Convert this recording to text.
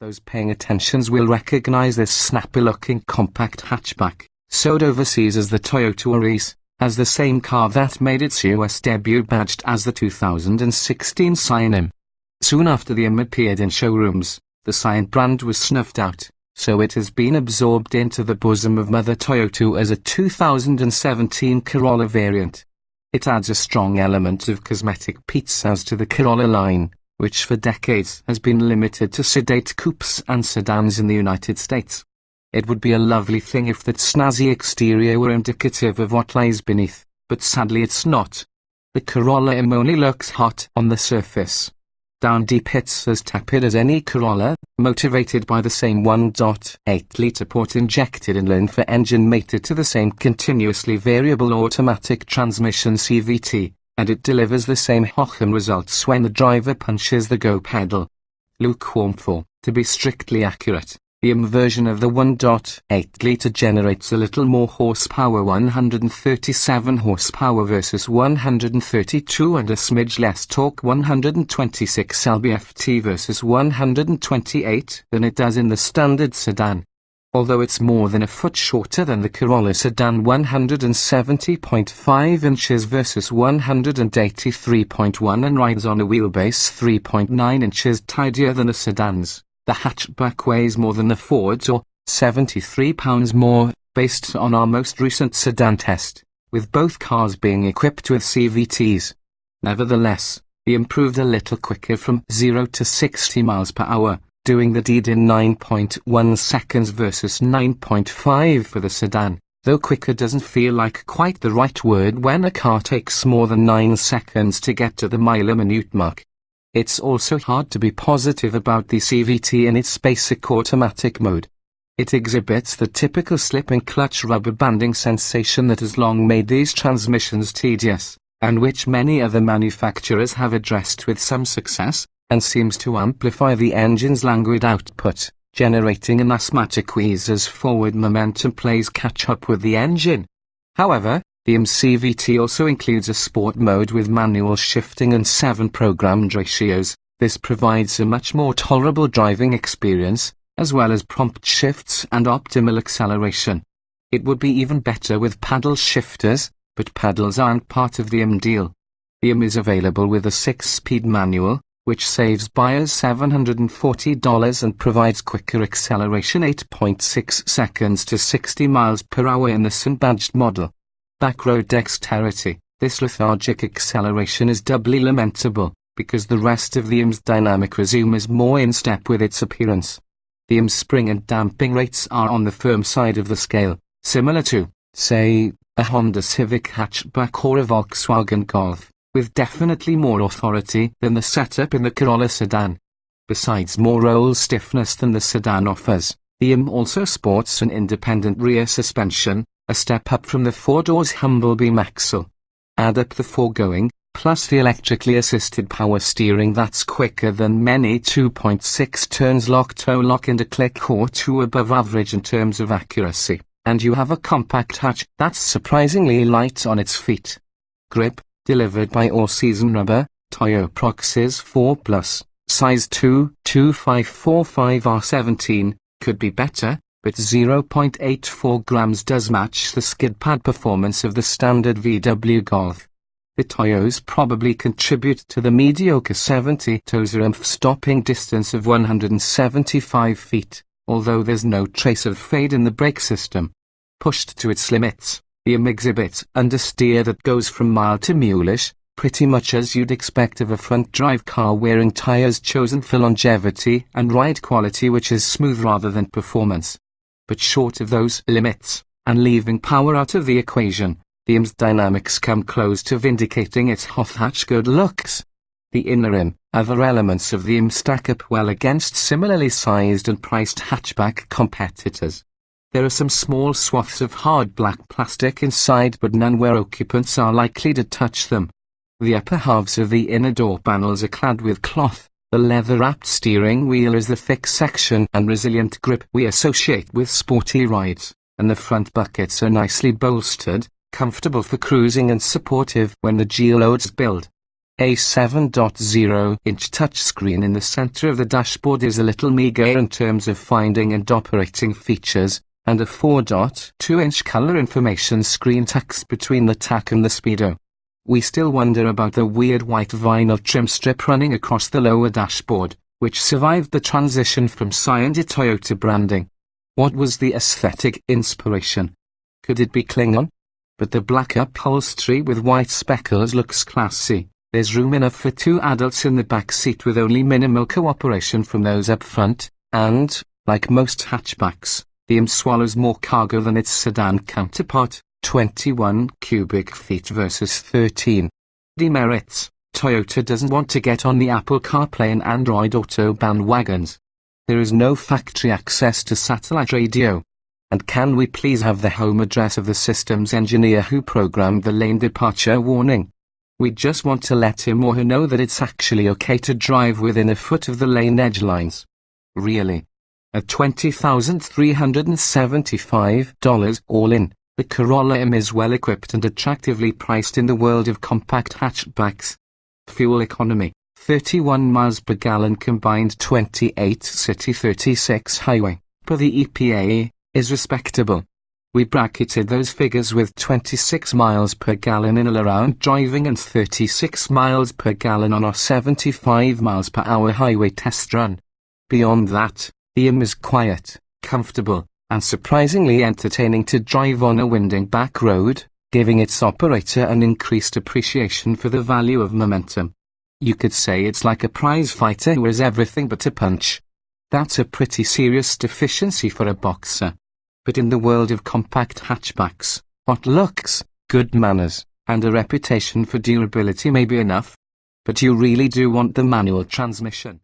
Those paying attention will recognize this snappy-looking compact hatchback, sold overseas as the Toyota Corolla, as the same car that made its US debut badged as the 2016 Scion. Soon after the appeared in showrooms, the Scion brand was snuffed out, so it has been absorbed into the bosom of Mother Toyota as a 2017 Corolla variant. It adds a strong element of cosmetic pizzazz to the Corolla line, which for decades has been limited to sedate coupes and sedans in the United States. It would be a lovely thing if that snazzy exterior were indicative of what lies beneath, but sadly it's not. The Corolla only looks hot on the surface. Down deep it's as tepid as any Corolla, motivated by the same 1.8-litre port-injected inline four engine mated to the same continuously variable automatic transmission CVT, and it delivers the same Hocham results when the driver punches the go pedal. Lukewarm for, to be strictly accurate, the version of the 1.8-litre generates a little more horsepower, 137 horsepower versus 132, and a smidge less torque, 126 lb-ft versus 128, than it does in the standard sedan. Although it's more than a foot shorter than the Corolla sedan, 170.5 inches versus 183.1, and rides on a wheelbase 3.9 inches tidier than the sedans. The hatchback weighs more than the Ford's, or 73 pounds more, based on our most recent sedan test, with both cars being equipped with CVTs. Nevertheless, the improved a little quicker from 0 to 60 miles per hour, doing the deed in 9.1 seconds versus 9.5 for the sedan, though quicker doesn't feel like quite the right word when a car takes more than 9 seconds to get to the mile-a-minute mark. It's also hard to be positive about the CVT in its basic automatic mode. It exhibits the typical slip and clutch rubber banding sensation that has long made these transmissions tedious, and which many other manufacturers have addressed with some success, and seems to amplify the engine's languid output, generating an asthmatic wheeze as forward momentum plays catch up with the engine. However, the CVT also includes a sport mode with manual shifting and 7 programmed ratios. This provides a much more tolerable driving experience, as well as prompt shifts and optimal acceleration. It would be even better with paddle shifters, but paddles aren't part of the deal. The is available with a 6-speed manual, which saves buyers $740 and provides quicker acceleration, 8.6 seconds to 60 miles per hour in the sun-badged model. Backroad dexterity. This lethargic acceleration is doubly lamentable, because the rest of the IM's dynamic resume is more in step with its appearance. The IM's spring and damping rates are on the firm side of the scale, similar to, say, a Honda Civic hatchback or a Volkswagen Golf, with definitely more authority than the setup in the Corolla sedan. Besides more roll stiffness than the sedan offers, the IM also sports an independent rear suspension, a step up from the 4-doors humble beam axle. Add up the foregoing, plus the electrically assisted power steering that's quicker than many 2.6 turns lock-toe lock and a click or two above average in terms of accuracy, and you have a compact hatch that's surprisingly light on its feet. Grip, delivered by All Season Rubber, Toyo Proxys 4+, size 22545R17, could be better, but 0.84 grams does match the skid pad performance of the standard VW Golf. The Toyos probably contribute to the mediocre 70 toes stopping distance of 175 feet, although there's no trace of fade in the brake system. Pushed to its limits, the exhibits understeer that goes from mild to mulish, pretty much as you'd expect of a front-drive car wearing tires chosen for longevity and ride quality, which is smooth rather than performance. But short of those limits, and leaving power out of the equation, the IM's dynamics come close to vindicating its hot hatch good looks. The inner other elements of the IM stack up well against similarly sized and priced hatchback competitors. There are some small swaths of hard black plastic inside, but none where occupants are likely to touch them. The upper halves of the inner door panels are clad with cloth. The leather-wrapped steering wheel is the fixed section and resilient grip we associate with sporty rides, and the front buckets are nicely bolstered, comfortable for cruising and supportive when the geoloads build. A 7.0-inch touchscreen in the center of the dashboard is a little meager in terms of finding and operating features, and a 4.2-inch color information screen tucks between the tack and the speedo. We still wonder about the weird white vinyl trim strip running across the lower dashboard, which survived the transition from Scion to Toyota branding. What was the aesthetic inspiration? Could it be Klingon? But the black upholstery with white speckles looks classy. There's room enough for 2 adults in the back seat with only minimal cooperation from those up front, and, like most hatchbacks, the IM swallows more cargo than its sedan counterpart, 21 cubic feet versus 13. Demerits: Toyota doesn't want to get on the Apple CarPlay and Android Auto bandwagons. There is no factory access to satellite radio. And can we please have the home address of the systems engineer who programmed the lane departure warning? We just want to let him or her know that it's actually okay to drive within a foot of the lane edge lines. Really? At $20,375 all in, the Corolla IM is well equipped and attractively priced in the world of compact hatchbacks. Fuel economy: 31 miles per gallon combined, 28 city 36 highway, per the EPA, is respectable. We bracketed those figures with 26 miles per gallon in all-around driving and 36 miles per gallon on our 75 miles per hour highway test run. Beyond that, the IM is quiet, comfortable, and surprisingly entertaining to drive on a winding back road, giving its operator an increased appreciation for the value of momentum. You could say it's like a prize fighter who has everything but a punch. That's a pretty serious deficiency for a boxer. But in the world of compact hatchbacks, hot looks, good manners, and a reputation for durability may be enough. But you really do want the manual transmission.